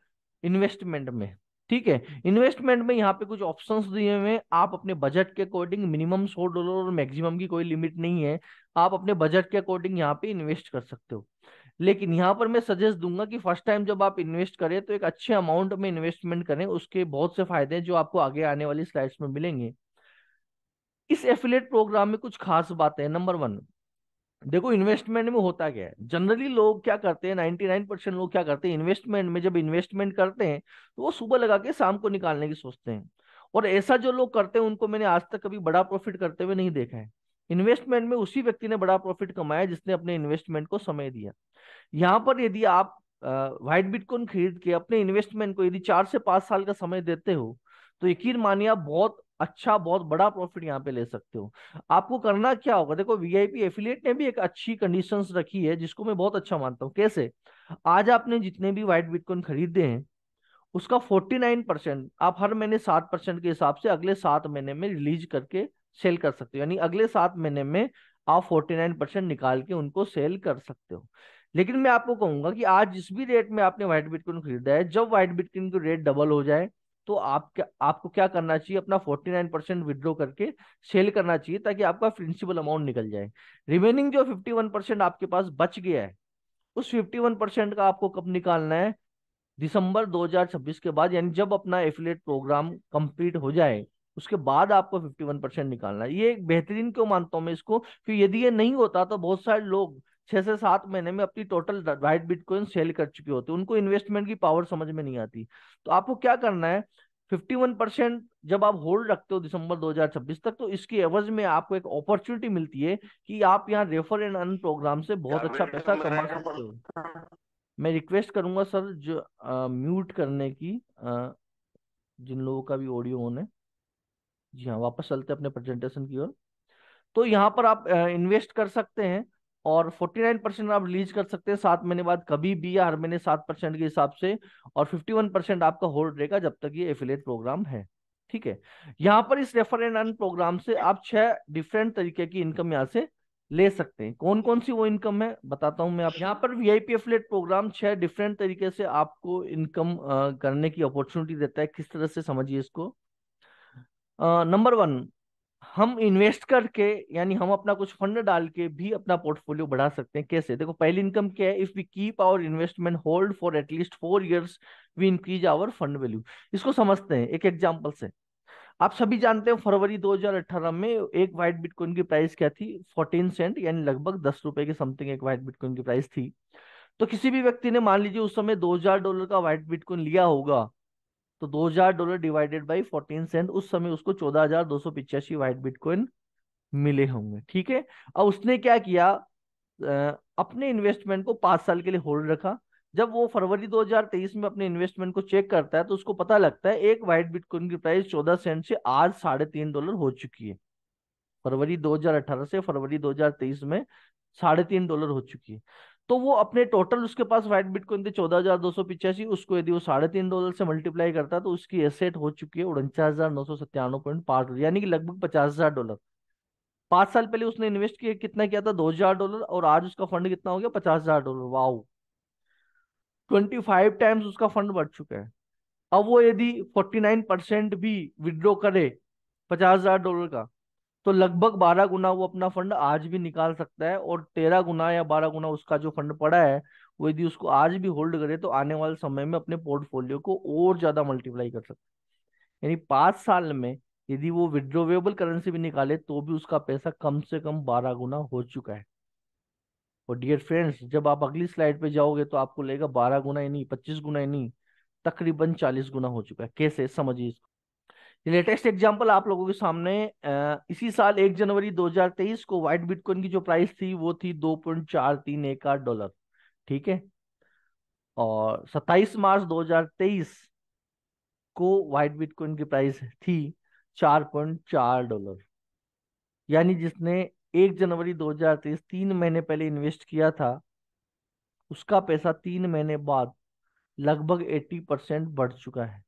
[SPEAKER 1] इन्वेस्टमेंट में। ठीक है, इन्वेस्टमेंट में यहाँ पे कुछ ऑप्शंस दिए हुए हैं। आप अपने बजट के अकॉर्डिंग, मिनिमम $100 और मैक्सिमम की कोई लिमिट नहीं है, आप अपने बजट के अकॉर्डिंग यहाँ पे इन्वेस्ट कर सकते हो। लेकिन यहाँ पर मैं सजेस्ट दूंगा कि फर्स्ट टाइम जब आप इन्वेस्ट करें तो एक अच्छे अमाउंट में इन्वेस्टमेंट करें। उसके बहुत से फायदे हैं जो आपको आगे आने वाली स्लाइड्स में मिलेंगे। इस एफिलिएट प्रोग्राम में कुछ खास बातें हैं। नंबर वन, देखो इन्वेस्टमेंट में होता क्या है, जनरली लोग क्या करते हैं, 99% लोग क्या करते हैं, इन्वेस्टमेंट में जब इन्वेस्टमेंट करते हैं तो वो सुबह लगा के शाम को निकालने की सोचते हैं। और ऐसा जो लोग करते हैं उनको मैंने आज तक कभी बड़ा प्रॉफिट करते हुए नहीं देखा है। इन्वेस्टमेंट में उसी व्यक्ति ने बड़ा प्रॉफिट कमाया जिसने अपने इन्वेस्टमेंट को समय दिया। यहाँ पर यदि आप व्हाइट बिटकॉइन खरीद के अपने इन्वेस्टमेंट को यदि 4 से 5 साल का समय देते हो, तो यकीन मानिए आप बहुत अच्छा, बहुत बड़ा प्रॉफिट यहाँ पे ले सकते हो। आपको करना क्या होगा, देखो वीआईपी एफिलिएट ने भी एक अच्छी कंडीशंस रखी है जिसको मैं बहुत अच्छा मानता हूँ। कैसे, आज आपने जितने भी व्हाइट बिटकॉइन खरीदे हैं उसका 49% आप हर महीने 7% के हिसाब से अगले 7 महीने में रिलीज करके सेल कर सकते हो। यानी अगले 7 महीने में आप 49% निकाल के उनको सेल कर सकते हो। लेकिन मैं आपको कहूंगा कि आज जिस भी रेट में आपने व्हाइट बिटकॉइन खरीदा है, जब व्हाइट बिटकॉइन की रेट डबल हो जाए तो आपको क्या करना चाहिए, अपना 49% विड्रॉ करके सेल करना चाहिए, ताकि आपका प्रिंसिपल अमाउंट निकल जाए। रिमेनिंग जो 51% आपके पास बच गया है, उस 51% का आपको कब निकालना है, दिसंबर 2026 के बाद, यानी जब अपना एफिलिएट प्रोग्राम कंप्लीट हो जाए उसके बाद आपको 51% निकालना है। ये एक बेहतरीन क्यों मानता हूं मैं इसको, कि यदि ये नहीं होता तो बहुत सारे लोग 6 से 7 महीने में अपनी टोटल वाइट बिटकॉइन सेल कर चुके होते, उनको इन्वेस्टमेंट की पावर समझ में नहीं आती। तो आपको क्या करना है, 51% जब आप होल्ड रखते हो दिसंबर 2026 तक, तो इसकी एवज में आपको एक अपॉर्चुनिटी मिलती है कि आप यहाँ रेफर एंड अर्न प्रोग्राम से बहुत अच्छा पैसा कमा सकते हो। मैं रिक्वेस्ट करूंगा सर जो म्यूट करने की, जिन लोगों का भी ऑडियो ऑन है। जी हाँ, वापस चलते हैं अपने प्रेजेंटेशन की ओर। तो यहाँ पर आप इन्वेस्ट कर सकते हैं और 49% आप रिलीज कर सकते हैं 7 महीने बाद कभी भी, या हर महीने 7% के हिसाब से। और 51% आपका होल्ड रहेगा जब तक ये एफिलिएट प्रोग्राम है। ठीक है, यहाँ पर इस रेफर एंड अर्न प्रोग्राम से आप 6 डिफरेंट तरीके की इनकम यहाँ से ले सकते हैं। कौन कौन सी वो इनकम है बताता हूं मैं आप। यहाँ पर वीआईपी एफिलिएट प्रोग्राम 6 डिफरेंट तरीके से आपको इनकम करने की अपॉर्चुनिटी देता है। किस तरह से, समझिए इसको। नंबर वन, हम इन्वेस्ट करके, यानी हम अपना कुछ फंड डाल के भी अपना पोर्टफोलियो बढ़ा सकते हैं। कैसे, देखो पहली इनकम क्या है, if we keep our investment hold for at least 4 years we increase our fund value. इसको समझते हैं एक एग्जांपल से। आप सभी जानते हैं फरवरी 2018 में एक वाइट बिटकॉइन की प्राइस क्या थी, 14 सेंट, यानी लगभग 10 रुपए के समथिंग एक वाइट बिटकॉइन की प्राइस थी। तो किसी भी व्यक्ति ने मान लीजिए उस समय $2000 का वाइट बिटकॉइन लिया होगा, तो $2000 डिवाइडेड बाई 14 सेंट, उस समय उसको 14,285 वाइट बिटकॉइन मिले होंगे। ठीक है, अब उसने क्या किया, अपने इन्वेस्टमेंट को 5 साल के लिए होल्ड रखा। जब वो फरवरी 2023 में अपने इन्वेस्टमेंट को चेक करता है तो उसको पता लगता है एक वाइट बिटकॉइन की प्राइस 14 सेंट से आज $3.5 हो चुकी है। फरवरी 2018 से फरवरी 2023 में $3.5 हो चुकी है। तो वो अपने टोटल, उसके पास व्हाइट बिटकॉइन थे 14,285, उसको यदि वो $3.5 से मल्टीप्लाई करता है तो उसकी एसेट हो चुकी है 49,997.5, यानी कि लगभग $50,000। 5 साल पहले उसने इन्वेस्ट किया, कितना किया था, $2,000, और आज उसका फंड कितना हो गया, $50,000। वाओ, 25 टाइम्स उसका फंड बढ़ चुका है। अब वो यदि 49% भी विड्रॉ करे $50,000 का, तो लगभग 12 गुना वो अपना फंड आज भी निकाल सकता है, और 13 गुना या 12 गुना उसका जो फंड पड़ा है वो यदि उसको आज भी होल्ड करे तो आने वाले समय में अपने पोर्टफोलियो को और ज्यादा मल्टीप्लाई कर सकता है। यानी 5 साल में यदि वो विड्रोवेबल करेंसी भी निकाले तो भी उसका पैसा कम से कम 12 गुना हो चुका है। और डियर फ्रेंड्स, जब आप अगली स्लाइड पे जाओगे तो आपको लगेगा 12 गुना ही नहीं, 25 गुना ही नहीं, तकरीबन 40 गुना हो चुका है। कैसे, समझिए इसको। लेटेस्ट एग्जांपल आप लोगों के सामने, इसी साल 1 जनवरी 2023 को व्हाइट बिटकॉइन की जो प्राइस थी वो थी $2.438। ठीक है। और 27 मार्च 2023 को व्हाइट बिटकॉइन की प्राइस थी $4.4। यानी जिसने 1 जनवरी 2023 3 महीने पहले इन्वेस्ट किया था, उसका पैसा 3 महीने बाद लगभग 80% बढ़ चुका है।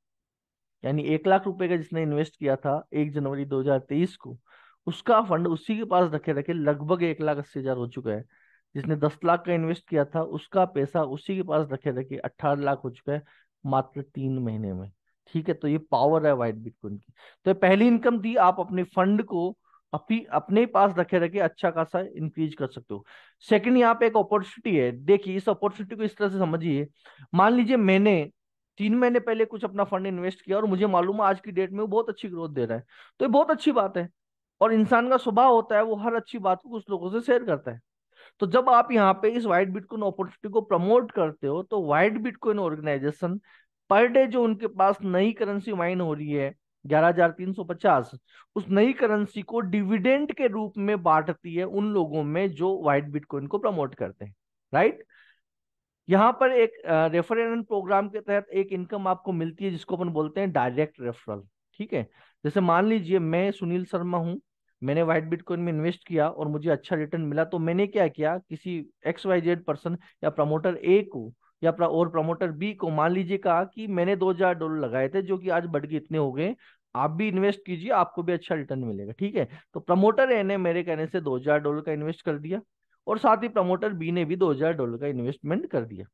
[SPEAKER 1] यानी 1 लाख रुपए का जिसने इन्वेस्ट किया था 1 जनवरी 2023 को, उसका फंड उसी के पास रखे रखे लगभग 1,80,000 हो चुका है। जिसने 10 लाख का इन्वेस्ट किया था उसका पैसा उसी के पास रखे रखे 18 लाख हो चुका है, मात्र 3 महीने में। ठीक है, तो ये पावर है व्हाइट बिटकॉइन की। तो ये पहली इनकम थी, आप अपने फंड को अपनी अपने पास रखे रखे अच्छा खासा इंक्रीज कर सकते हो। सेकंड, यहाँ पे एक अपॉर्चुनिटी है। देखिए, इस अपॉर्चुनिटी को इस तरह से समझिए। मान लीजिए मैंने 3 महीने पहले कुछ अपना फंड इन्वेस्ट किया और मुझे मालूम है आज की डेट में वो बहुत अच्छी ग्रोथ दे रहा है, तो ये बहुत अच्छी बात है। और इंसान का स्वभाव होता है वो हर अच्छी बात को कुछ लोगों से शेयर करता है। तो जब आप यहाँ पे इस व्हाइट बिटकॉइन अपॉर्चुनिटी को प्रमोट करते हो तो white bitcoin organisation per day जो उनके पास नई करेंसी माइन हो रही है 11,350, उस नई करेंसी को डिविडेंड के रूप में बांटती है उन लोगों में जो व्हाइट बिटकॉइन को प्रमोट करते हैं। राइट। यहाँ पर एक रेफरल प्रोग्राम के तहत एक इनकम आपको मिलती है जिसको अपन बोलते हैं डायरेक्ट रेफरल। ठीक है। जैसे मान लीजिए मैं सुनील शर्मा हूँ, मैंने व्हाइट बिटकॉइन में इन्वेस्ट किया और मुझे अच्छा रिटर्न मिला, तो मैंने क्या किया, किसी XYZ पर्सन या प्रमोटर ए को या और प्रमोटर बी को मान लीजिए कहा कि मैंने $2,000 लगाए थे जो कि आज बढ़ के इतने हो गए, आप भी इन्वेस्ट कीजिए, आपको भी अच्छा रिटर्न मिलेगा। ठीक है। तो प्रमोटर ए ने मेरे कहने से $2,000 का इन्वेस्ट कर दिया और साथ ही प्रमोटर बी ने भी $2,000 का इन्वेस्टमेंट कर दिया।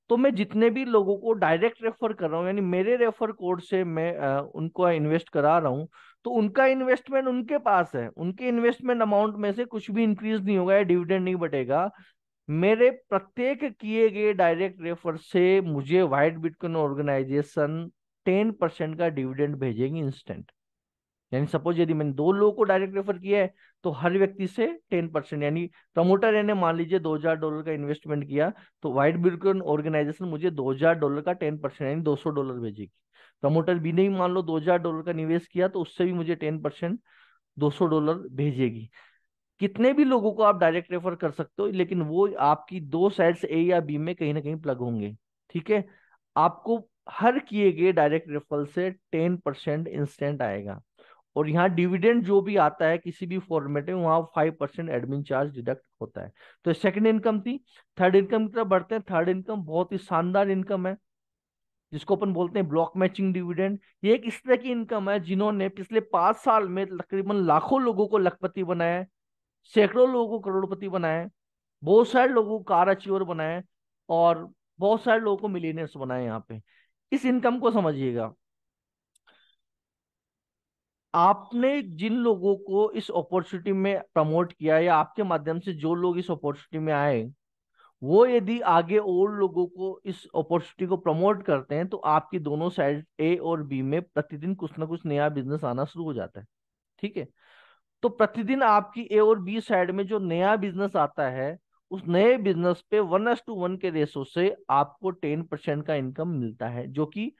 [SPEAKER 1] तो मैं जितने भी लोगों को डायरेक्ट रेफर कर रहा हूँ, यानी मेरे रेफर कोड से मैं उनको इन्वेस्ट करा रहा हूँ, तो उनका इन्वेस्टमेंट उनके पास है, उनके इन्वेस्टमेंट अमाउंट में से कुछ भी इंक्रीज नहीं होगा या डिविडेंड नहीं बटेगा। मेरे प्रत्येक किए गए डायरेक्ट रेफर से मुझे व्हाइट बिटकॉइन ऑर्गेनाइजेशन 10% का डिविडेंड भेजेगी इंस्टेंट। यानी सपोज यदि मैंने 2 लोगों को डायरेक्ट रेफर किया है तो हर व्यक्ति से 10%, यानी प्रमोटर ने मान लीजिए $2,000 का इन्वेस्टमेंट किया, तो व्हाइट बिटकॉइन ऑर्गेनाइजेशन मुझे $2,000 का 10% यानी $200 भेजेगी। प्रमोटर बी ने भी मान लो $2,000 का निवेश किया तो उससे भी मुझे 10% $200 भेजेगी। कितने भी लोगों को आप डायरेक्ट रेफर कर सकते हो, लेकिन वो आपकी दो साइड से ए या बी में कहीं ना कहीं प्लग होंगे। ठीक है। आपको हर किए गए डायरेक्ट रेफरल से 10% इंस्टेंट आएगा। और यहाँ डिविडेंड जो भी आता है किसी भी फॉर्मेट में, वहां 5% एडमिन चार्ज डिडक्ट होता है। तो सेकंड इनकम थी। थर्ड इनकम की तरफ बढ़ते हैं। थर्ड इनकम बहुत ही शानदार इनकम है जिसको अपन बोलते हैं ब्लॉक मैचिंग डिविडेंड। ये एक इस तरह की इनकम है जिन्होंने पिछले 5 साल में तकरीबन लाखों लोगों को लखपति बनाया है, सैकड़ों लोगों को करोड़पति बनाया है, बहुत सारे लोगों को कार अचीवर बनाया है, और बहुत सारे लोगों को मिलीनियर्स बनाए। यहाँ पे इस इनकम को समझिएगा। आपने जिन लोगों को इस अपॉर्चुनिटी में प्रमोट किया या आपके माध्यम से जो लोग इस अपॉर्चुनिटी में आए, वो यदि आगे और लोगों को इस अपॉर्चुनिटी को प्रमोट करते हैं तो आपकी दोनों साइड ए और बी में प्रतिदिन कुछ ना कुछ नया बिजनेस आना शुरू हो जाता है। ठीक है। तो प्रतिदिन आपकी ए और बी साइड में जो नया बिजनेस आता है, उस नए बिजनेस पे 1:1 के रेशो से आपको 10% का इनकम मिलता है, जो कि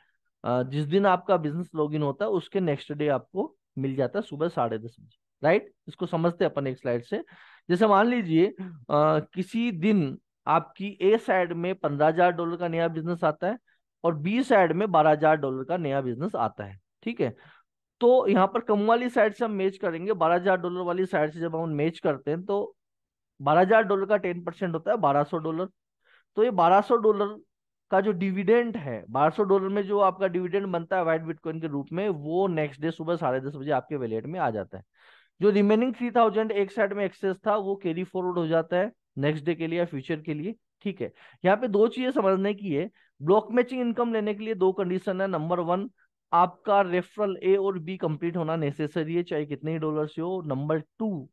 [SPEAKER 1] जिस दिन आपका बिजनेस लॉगिन होता है उसके नेक्स्ट डे आपको मिल जाता है सुबह 10:30 बजे। राइट। इसको समझते हैं अपन एक स्लाइड से। जैसे मान लीजिए किसी दिन आपकी ए साइड में $15,000 का नया बिजनेस आता है और बी साइड में $12,000 का नया बिजनेस आता है। ठीक है। तो यहाँ पर कम वाली साइड से हम मैच करेंगे, $12,000 वाली साइड से जब हम मैच करते हैं तो $12,000 का 10% होता है $1,200। तो ये $1,200 का जो डिविडेंड है, $1,200 में जो आपका डिविडेंड बनता है व्हाइट बिटकॉइन के रूप में, वो नेक्स्ट डे सुबह 10:30 बजे आपके वैलेट में आ जाता है। जो रिमेनिंग 3,000 एक साइड में एक्सेस था वो कैरी फॉरवर्ड हो जाता है नेक्स्ट डे के लिए या फ्यूचर के लिए। ठीक है। यहाँ पे दो चीजें समझने की है। ब्लॉक मैचिंग इनकम लेने के लिए दो कंडीशन है। नंबर वन, आपका रेफरल ए और बी कंप्लीट होना नेसेसरी है, चाहे कितने ही डॉलर से हो। नंबर टू,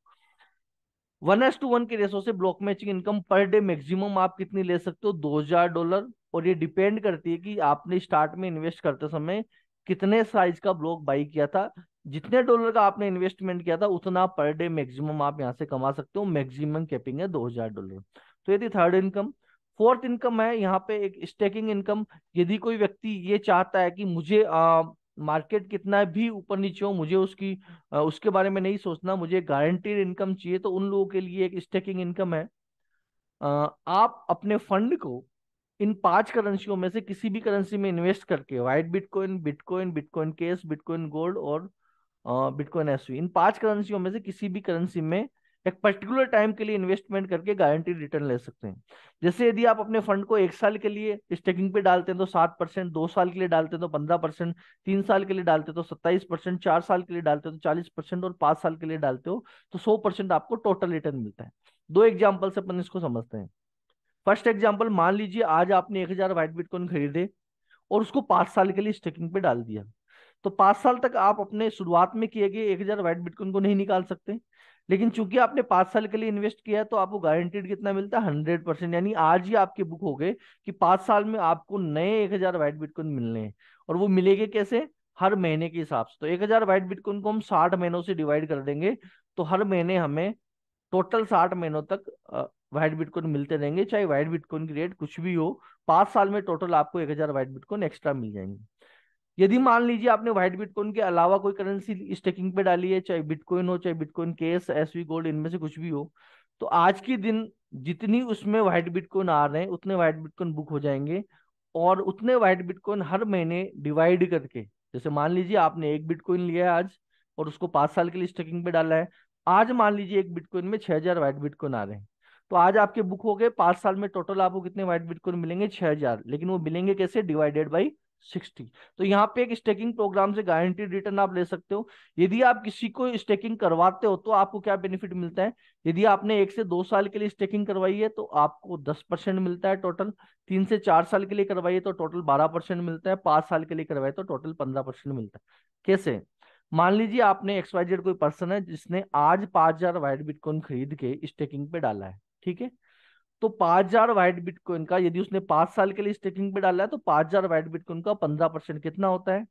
[SPEAKER 1] 1:1 के रेशो से block matching income per day maximum आप कितनी ले सकते हो, $2,000। और ये डिपेंड करती है कि आपने स्टार्ट में इन्वेस्ट करते समय कितने साइज का ब्लॉक बाई किया था। जितने डॉलर का आपने इन्वेस्टमेंट किया था उतना पर डे मैक्सिमम आप यहाँ से कमा सकते हो। मैक्सिमम कैपिंग है $2,000। तो ये थी थर्ड इनकम। फोर्थ इनकम है यहाँ पे एक स्टेकिंग इनकम। यदि कोई व्यक्ति ये चाहता है कि मुझे मार्केट कितना भी ऊपर नीचे हो, मुझे उसके बारे में नहीं सोचना, मुझे गारंटीड इनकम चाहिए, तो उन लोगों के लिए एक स्टेकिंग इनकम है। आप अपने फंड को इन 5 करेंसियों में से किसी भी करेंसी में इन्वेस्ट करके, white bitcoin, bitcoin, bitcoin cash, bitcoin gold और बिटकॉइन एसवी, इन 5 करेंसियों में से किसी भी करेंसी में एक पर्टिकुलर टाइम के लिए इन्वेस्टमेंट करके गारंटीड रिटर्न ले सकते हैं। जैसे यदि आप अपने फंड को 1 साल के लिए स्टेकिंग पे डालते हैं तो 7%, 2 साल के लिए डालते हैं तो 15%, 3 साल के लिए डालते हो तो 27%, 4 साल के लिए डालते हो तो 40%, और 5 साल के लिए डालते हो तो 100% आपको टोटल रिटर्न मिलता है। दो एग्जाम्पल से अपन इसको समझते हैं। फर्स्ट एग्जाम्पल, मान लीजिए आज आपने 1,000 व्हाइट बिटकॉइन खरीदे और उसको 5 साल के लिए स्टेकिंग पे डाल दिया। तो 5 साल तक आप अपने शुरुआत में किए गए 1,000 व्हाइट बिटकॉइन को नहीं निकाल सकते। लेकिन चूंकि आपने 5 साल के लिए इन्वेस्ट किया है तो आपको गारंटीड कितना मिलता है, 100%। यानी आज ही आपके बुक हो गए कि 5 साल में आपको नए 1,000 व्हाइट बिटकॉइन मिलने हैं। और वो मिलेंगे कैसे, हर महीने के हिसाब से। तो 1,000 व्हाइट बिटकॉइन को हम 60 महीनों से डिवाइड कर देंगे, तो हर महीने हमें टोटल 60 महीनों तक व्हाइट बिटकॉइन मिलते रहेंगे, चाहे व्हाइट बिटकॉइन की रेट कुछ भी हो। 5 साल में टोटल आपको 1,000 व्हाइट बिटकॉइन एक्स्ट्रा मिल जाएंगे। यदि मान लीजिए आपने व्हाइट बिटकॉइन के अलावा कोई करेंसी स्टेकिंग पे डाली है, चाहे बिटकॉइन हो, चाहे बिटकॉइन केस, एसवी गोल्ड, इनमें से कुछ भी हो, तो आज के दिन जितनी उसमें व्हाइट बिटकॉइन आ रहे हैं उतने व्हाइट बिटकॉइन बुक हो जाएंगे। और उतने व्हाइट बिटकॉइन हर महीने डिवाइड करके, जैसे मान लीजिए आपने एक बिटकॉइन लिया है आज और उसको 5 साल के लिए स्टेकिंग पे डाला है। आज मान लीजिए एक बिटकॉइन में 6,000 व्हाइट बिटकॉइन आ रहे हैं, तो आज आपके बुक हो गए। 5 साल में टोटल आपको कितने व्हाइट बिटकॉइन मिलेंगे, 6,000। लेकिन वो मिलेंगे कैसे, डिवाइडेड बाई 60। तो यहाँ पे एक स्टेकिंग प्रोग्राम से गारंटीड रिटर्न आप ले सकते हो। यदि आप किसी को स्टेकिंग करवाते हो तो आपको क्या बेनिफिट मिलता है, यदि आपने 1 से 2 साल के लिए स्टेकिंग करवाई है तो आपको 10% मिलता है टोटल। 3 से 4 साल के लिए करवाई है तो टोटल 12% मिलता है। 5 साल के लिए करवाई तो टोटल 15% मिलता है। कैसे, मान लीजिए आपने XYZ कोई पर्सन है जिसने आज 5,000 व्हाइट बिटकॉइन खरीद के स्टेकिंग पे डाला है, ठीक है। तो 5,000 व्हाइट बिटकॉइन का यदि उसने 5 साल के लिए स्टेकिंग पे डाला है तो 5,000 व्हाइट बिटकॉइन का 15% कितना होता है,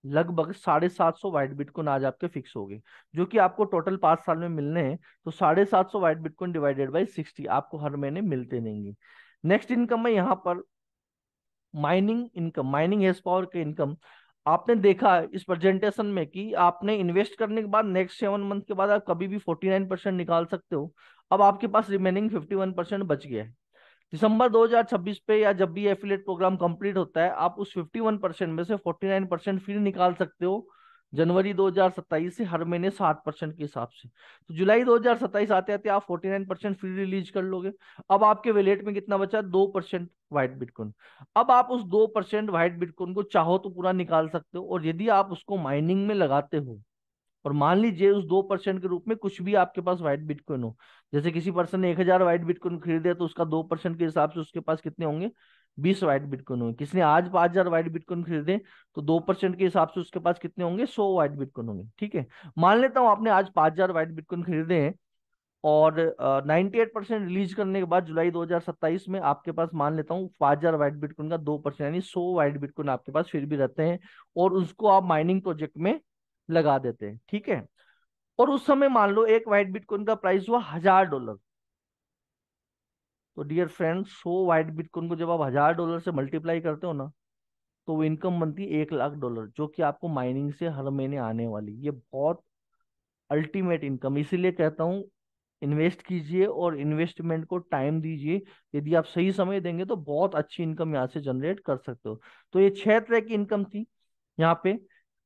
[SPEAKER 1] लगभग 750 व्हाइट बिटकॉइन आज आपके फिक्स हो गए, जो कि आपको टोटल 5 साल में मिलने हैं। तो 750 व्हाइट बिटकॉइन डिवाइडेड बाई 60 आपको हर महीने मिलते रहेंगे। नेक्स्ट इनकम है यहाँ पर mining income, mining hedge power के इनकम। आपने देखा इस प्रेजेंटेशन में कि आपने इन्वेस्ट करने के बाद नेक्स्ट 7 मंथ के बाद आप कभी भी 49% निकाल सकते हो। अब आपके पास रिमेनिंग 51% बच गया है। दिसंबर 2026 पे या जब भी एफिलिएट प्रोग्राम कंप्लीट होता है आप उस 51% में से 49% फिर निकाल सकते हो जनवरी 2027 से, हर महीने 7% के हिसाब से। तो जुलाई 2027 आते आते आप 49% फिर रिलीज कर लोगे। अब आपके वैलेट में कितना बचा, 2% व्हाइट बिटकॉइन। अब आप उस 2% व्हाइट बिटकॉइन को चाहो तो पूरा निकाल सकते हो, और यदि आप उसको माइनिंग में लगाते हो और मान लीजिए उस 2% के रूप में कुछ भी आपके पास व्हाइट बिटकॉइन हो, जैसे किसी पर्सन ने 1,000 व्हाइट बिटकॉइन खरीदे तो उसका 2% के हिसाब से उसके पास कितने होंगे, 20 व्हाइट बिटकॉइन होंगे। किसी ने आज 5,000 व्हाइट बिटकॉइन खरीदे तो 2% के हिसाब से उसके पास कितने होंगे, 100 व्हाइट बिटकॉइन होंगे, ठीक है। मान लेता हूँ आपने आज 5,000 व्हाइट बिटकॉइन खरीदे हैं और 98% रिलीज करने के बाद जुलाई 2027 में आपके पास मान लेता हूँ 5,000 व्हाइट बिटकॉइन का 2% यानी 100 व्हाइट बिटकॉइन आपके पास फिर भी रहते हैं, और उसको आप माइनिंग प्रोजेक्ट में लगा देते हैं, ठीक है। और उस समय मान लो एक व्हाइट बिटकॉइन का प्राइस हुआ $1,000। तो डियर फ्रेंड 100 व्हाइट बिटकॉइन को जब आप $1,000 से मल्टीप्लाई करते हो ना, तो वो इनकम बनती है $1,00,000, जो कि आपको माइनिंग से हर महीने आने वाली। ये बहुत अल्टीमेट इनकम, इसीलिए कहता हूँ इन्वेस्ट कीजिए और इन्वेस्टमेंट को टाइम दीजिए। यदि आप सही समय देंगे तो बहुत अच्छी इनकम यहाँ से जनरेट कर सकते हो। तो ये 6 तरह की इनकम थी यहाँ पे।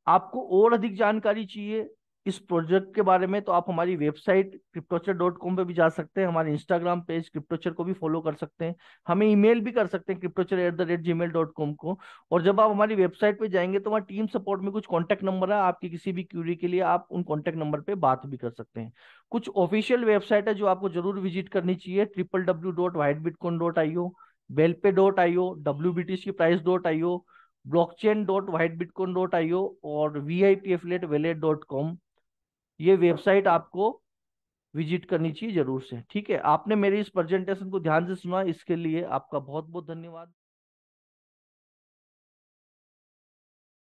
[SPEAKER 1] आपको और अधिक जानकारी चाहिए इस प्रोजेक्ट के बारे में तो आप हमारी वेबसाइट cryptocher.com पे भी जा सकते हैं, हमारे इंस्टाग्राम पेज क्रिप्टोचर को भी फॉलो कर सकते हैं, हमें ईमेल भी कर सकते हैं cryptocher@gmail.com को। और जब आप हमारी वेबसाइट पे जाएंगे तो वहाँ टीम सपोर्ट में कुछ कॉन्टैक्ट नंबर है, आपकी किसी भी क्यूरी के लिए आप उन कॉन्टैक्ट नंबर पे बात भी कर सकते हैं। कुछ ऑफिशियल वेबसाइट है जो आपको जरूर विजिट करनी चाहिए, www.whitebitcoin.io, belpay.io, wbtcprice.io, blockchain.whitebitcoin.io और vipaffiliatewallet.com। ये वेबसाइट आपको विजिट करनी चाहिए जरूर से, ठीक है। आपने मेरी इस प्रेजेंटेशन को ध्यान से सुना, इसके लिए आपका बहुत बहुत धन्यवाद।